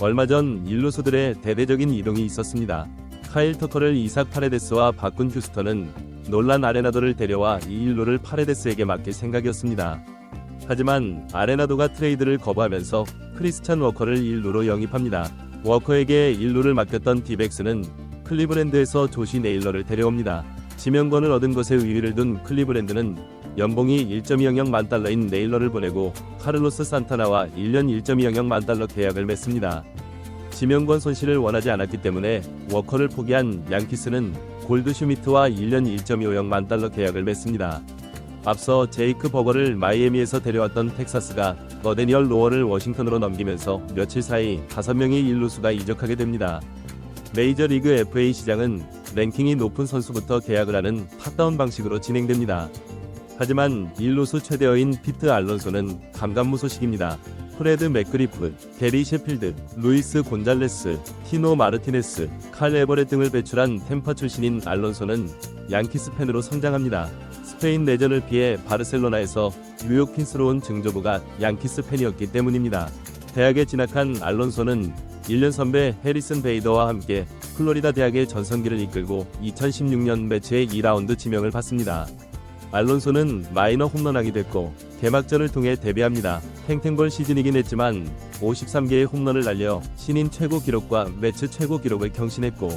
얼마 전 일루수들의 대대적인 이동이 있었습니다. 카일 터커를 이삭 파레데스와 바꾼 휴스턴은 놀란 아레나도를 데려와 이 일루를 파레데스에게 맡길 생각이었습니다. 하지만 아레나도가 트레이드를 거부하면서 크리스찬 워커를 일루로 영입합니다. 워커에게 일루를 맡겼던 디백스는 클리브랜드에서 조시 네일러를 데려옵니다. 지명권을 얻은 것에 의의를 둔 클리브랜드는 연봉이 1.200만 달러인 네일러를 보내고 카를로스 산타나와 1년 1.200만 달러 계약을 맺습니다. 지명권 손실을 원하지 않았기 때문에 워커를 포기한 양키스는 골드 슈미트와 1년 1.25만 달러 계약을 맺습니다. 앞서 제이크 버거를 마이애미에서 데려왔던 텍사스가 너데니얼 로어를 워싱턴으로 넘기면서 며칠 사이 5명의 일루수가 이적하게 됩니다. 메이저리그 FA 시장은 랭킹이 높은 선수부터 계약을 하는 탑다운 방식으로 진행됩니다. 하지만 일루수 최대어인 피트 알론소는 감감무소식입니다. 프레드 맥그리프, 게리 셰필드, 루이스 곤잘레스, 티노 마르티네스, 칼 에버렛 등을 배출한 템파 출신인 알론소는 양키스 팬으로 성장합니다. 스페인 내전을 피해 바르셀로나에서 뉴욕 퀸스로 온 증조부가 양키스 팬이었기 때문입니다. 대학에 진학한 알론소는 1년 선배 해리슨 베이더와 함께 플로리다 대학의 전성기를 이끌고 2016년 매치의 2라운드 지명을 받습니다. 알론소는 마이너 홈런왕이 됐고 개막전을 통해 데뷔합니다. 탱탱볼 시즌이긴 했지만 53개의 홈런을 날려 신인 최고 기록과 매치 최고 기록을 경신했고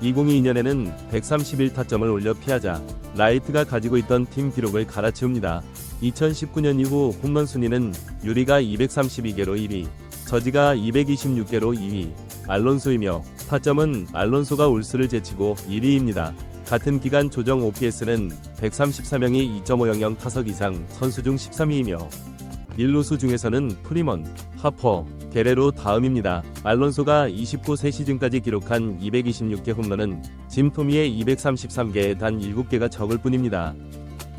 2022년에는 131타점을 올려 피하자 라이트가 가지고 있던 팀 기록을 갈아치웁니다. 2019년 이후 홈런 순위는 유리가 232개로 1위, 저지가 226개로 2위, 알론소이며 타점은 알론소가 울스를 제치고 1위입니다. 같은 기간 조정 OPS는 134명이 2.500 타석 이상 선수 중 13위이며 일루수 중에서는 프리먼, 하퍼, 게레로 다음입니다. 알론소가 29세 시즌까지 기록한 226개 홈런은 짐 토미의 233개에 단 7개가 적을 뿐입니다.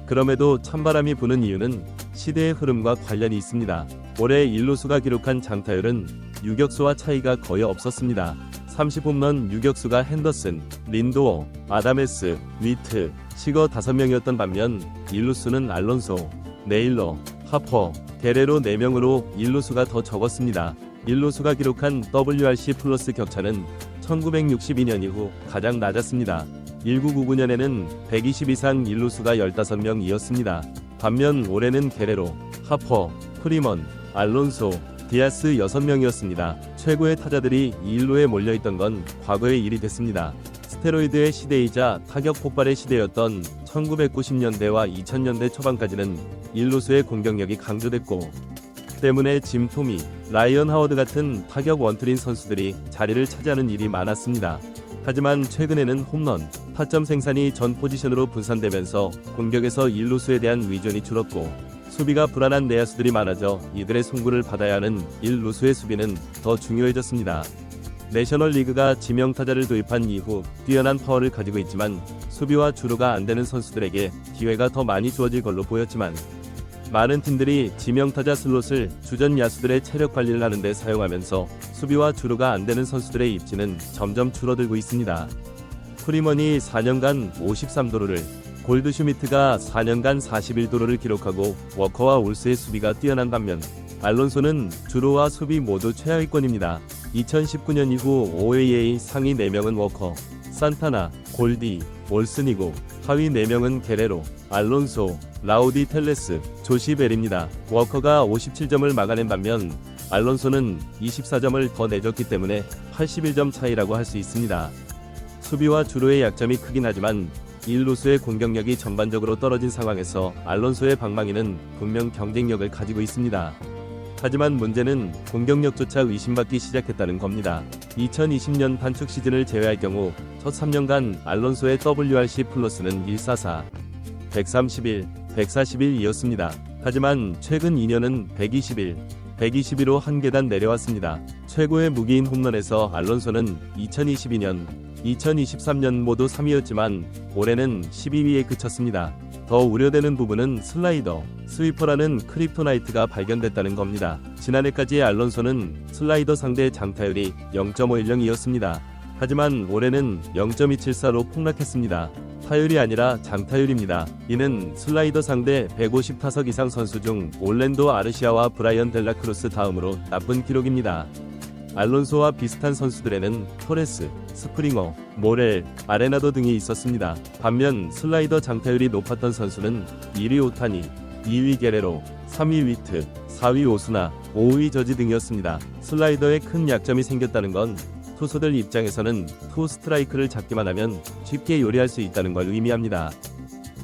그럼에도 찬바람이 부는 이유는 시대의 흐름과 관련이 있습니다. 올해 일루수가 기록한 장타율은 유격수와 차이가 거의 없었습니다. 30홈런 유격수가 핸더슨, 린도어, 아다메스, 위트, 시거 5명이었던 반면 일루수는 알론소, 네일러, 하퍼, 게레로 4명으로 일루수가 더 적었습니다. 일루수가 기록한 WRC 플러스 격차는 1962년 이후 가장 낮았습니다. 1999년에는 120 이상 일루수가 15명이었습니다. 반면 올해는 게레로, 하퍼, 프리먼, 알론소, 디아스 6명이었습니다. 최고의 타자들이 이 일루에 몰려있던 건 과거의 일이 됐습니다. 스테로이드의 시대이자 타격 폭발의 시대였던 1990년대와 2000년대 초반까지는 일루수의 공격력이 강조됐고 때문에 짐 토미, 라이언 하워드 같은 타격 원툴인 선수들이 자리를 차지하는 일이 많았습니다. 하지만 최근에는 홈런, 타점 생산이 전 포지션으로 분산되면서 공격에서 일루수에 대한 의존이 줄었고 수비가 불안한 내야수들이 많아져 이들의 송구를 받아야 하는 일루수의 수비는 더 중요해졌습니다. 내셔널리그가 지명타자를 도입한 이후 뛰어난 파워를 가지고 있지만 수비와 주루가 안되는 선수들에게 기회가 더 많이 주어질 걸로 보였지만 많은 팀들이 지명타자 슬롯을 주전 야수들의 체력 관리를 하는데 사용하면서 수비와 주루가 안되는 선수들의 입지는 점점 줄어들고 있습니다. 프리먼이 4년간 53도루를, 골드 슈미트가 4년간 41도루를 기록하고 워커와 올스의 수비가 뛰어난 반면 알론소는 주루와 수비 모두 최하위권입니다. 2019년 이후 OAA 상위 4명은 워커, 산타나, 골디, 올슨이고 하위 4명은 게레로, 알론소, 라우디 텔레스, 조시 벨입니다. 워커가 57점을 막아낸 반면 알론소는 24점을 더 내줬기 때문에 81점 차이라고 할 수 있습니다. 수비와 주루의 약점이 크긴 하지만 일루수의 공격력이 전반적으로 떨어진 상황에서 알론소의 방망이는 분명 경쟁력을 가지고 있습니다. 하지만 문제는 공격력조차 의심받기 시작했다는 겁니다. 2020년 단축 시즌을 제외할 경우 첫 3년간 알론소의 WRC 플러스는 144, 131, 141이었습니다. 하지만 최근 2년은 121, 122로 한 계단 내려왔습니다. 최고의 무기인 홈런에서 알론소는 2022년, 2023년 모두 3위였지만 올해는 12위에 그쳤습니다. 더 우려되는 부분은 슬라이더, 스위퍼라는 크립토나이트가 발견됐다는 겁니다. 지난해까지의 알론소는 슬라이더 상대 장타율이 0.510이었습니다. 하지만 올해는 0.274로 폭락했습니다. 타율이 아니라 장타율입니다. 이는 슬라이더 상대 150타석 이상 선수 중 올랜도 아르시아와 브라이언 델라크루스 다음으로 나쁜 기록입니다. 알론소와 비슷한 선수들에는 토레스, 스프링어, 모렐, 아레나도 등이 있었습니다. 반면 슬라이더 장타율이 높았던 선수는 1위 오타니, 2위 게레로, 3위 위트, 4위 오스나, 5위 저지 등이었습니다. 슬라이더에 큰 약점이 생겼다는 건 투수들 입장에서는 투 스트라이크를 잡기만 하면 쉽게 요리할 수 있다는 걸 의미합니다.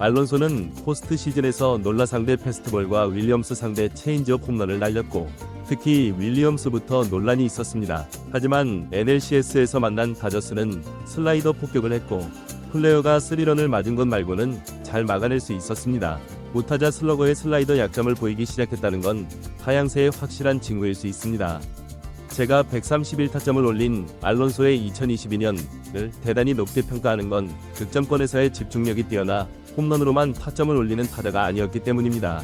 알론소는 포스트 시즌에서 놀라 상대 패스트볼과 윌리엄스 상대 체인지업 홈런을 날렸고 특히 윌리엄스부터 논란이 있었습니다. 하지만 NLCS에서 만난 다저스는 슬라이더 폭격을 했고 플레이어가 3런을 맞은 것 말고는 잘 막아낼 수 있었습니다. 우타자 슬러거의 슬라이더 약점을 보이기 시작했다는 건 하향세의 확실한 징후일 수 있습니다. 제가 131타점을 올린 알론소의 2022년을 대단히 높게 평가하는 건 득점권에서의 집중력이 뛰어나 홈런으로만 타점을 올리는 타자가 아니었기 때문입니다.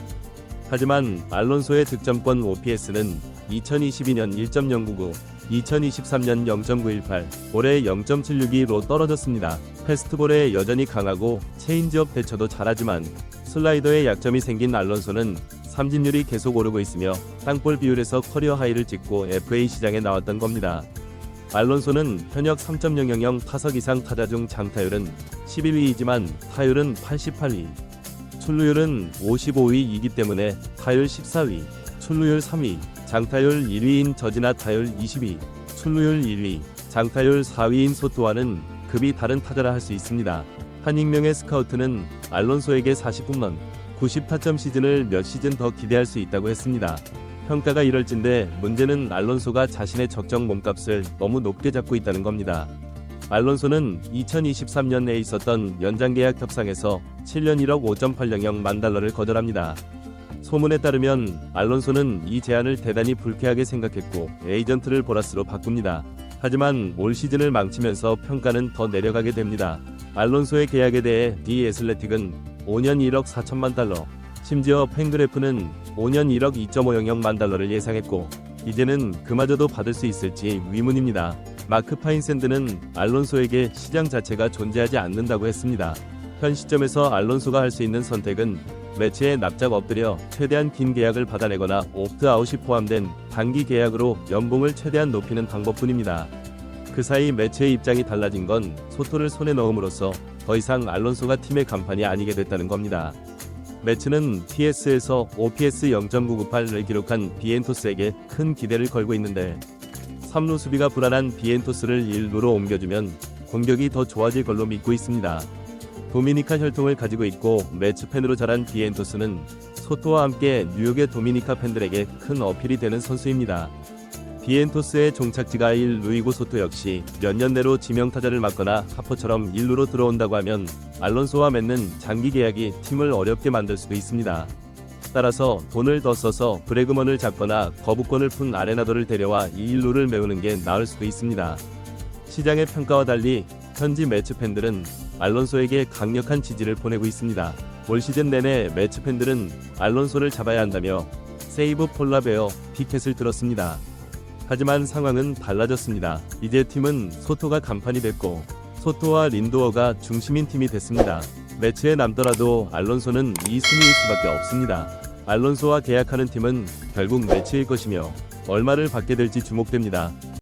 하지만 알론소의 득점권 OPS는 2022년 1.099, 2023년 0.918, 올해 0.762로 떨어졌습니다. 패스트볼에 여전히 강하고 체인지업 대처도 잘하지만 슬라이더에 약점이 생긴 알론소는 삼진율이 계속 오르고 있으며 땅볼 비율에서 커리어 하이를 찍고 FA 시장에 나왔던 겁니다. 알론소는 현역 3.000 타석 이상 타자 중 장타율은 11위이지만 타율은 88위, 출루율은 55위이기 때문에 타율 14위, 출루율 3위, 장타율 1위인 저지나 타율 20위, 출루율 1위, 장타율 4위인 소토와는 급이 다른 타자라 할 수 있습니다. 한 익명의 스카우트는 알론소에게 40홈런, 90타점 시즌을 몇 시즌 더 기대할 수 있다고 했습니다. 평가가 이럴진데 문제는 알론소가 자신의 적정 몸값을 너무 높게 잡고 있다는 겁니다. 알론소는 2023년에 있었던 연장계약 협상에서 7년 1억 5.800만 달러를 거절합니다. 소문에 따르면 알론소는 이 제안을 대단히 불쾌하게 생각했고 에이전트를 보너스로 바꿉니다. 하지만 올 시즌을 망치면서 평가는 더 내려가게 됩니다. 알론소의 계약에 대해 디 애슬레틱은 5년 1억 4천만 달러, 심지어 팬그래프는 5년 1억 2.500만 달러를 예상했고 이제는 그마저도 받을 수 있을지 의문입니다. 마크 파인샌드는 알론소에게 시장 자체가 존재하지 않는다고 했습니다. 현 시점에서 알론소가 할 수 있는 선택은 매치에 납작 엎드려 최대한 긴 계약을 받아내거나 옵트아웃이 포함된 단기 계약으로 연봉을 최대한 높이는 방법뿐입니다. 그 사이 매치의 입장이 달라진 건 소토를 손에 넣음으로써 더 이상 알론소가 팀의 간판이 아니게 됐다는 겁니다. 매치는 TS에서 OPS 0.998을 기록한 비엔토스에게 큰 기대를 걸고 있는데 3루 수비가 불안한 비엔토스를 1루로 옮겨주면 공격이 더 좋아질 걸로 믿고 있습니다. 도미니카 혈통을 가지고 있고 매치 팬으로 자란 비엔토스는 소토와 함께 뉴욕의 도미니카 팬들에게 큰 어필이 되는 선수입니다. 비엔토스의 종착지가 1루이고 소토 역시 몇 년 내로 지명타자를 맡거나 하퍼처럼 1루로 들어온다고 하면 알론소와 맺는 장기 계약이 팀을 어렵게 만들 수도 있습니다. 따라서 돈을 더 써서 브래그먼을 잡거나 거부권을 푼 아레나도를 데려와 이 1루를 메우는 게 나을 수도 있습니다. 시장의 평가와 달리 현지 매치 팬들은 알론소에게 강력한 지지를 보내고 있습니다. 올 시즌 내내 매치 팬들은 알론소를 잡아야 한다며 세이브 폴라베어 피켓을 들었습니다. 하지만 상황은 달라졌습니다. 이제 팀은 소토가 간판이 됐고 소토와 린도어가 중심인 팀이 됐습니다. 매치에 남더라도 알론소는 2순위일 수밖에 없습니다. 알론소와 계약하는 팀은 결국 매치일 것이며 얼마를 받게 될지 주목됩니다.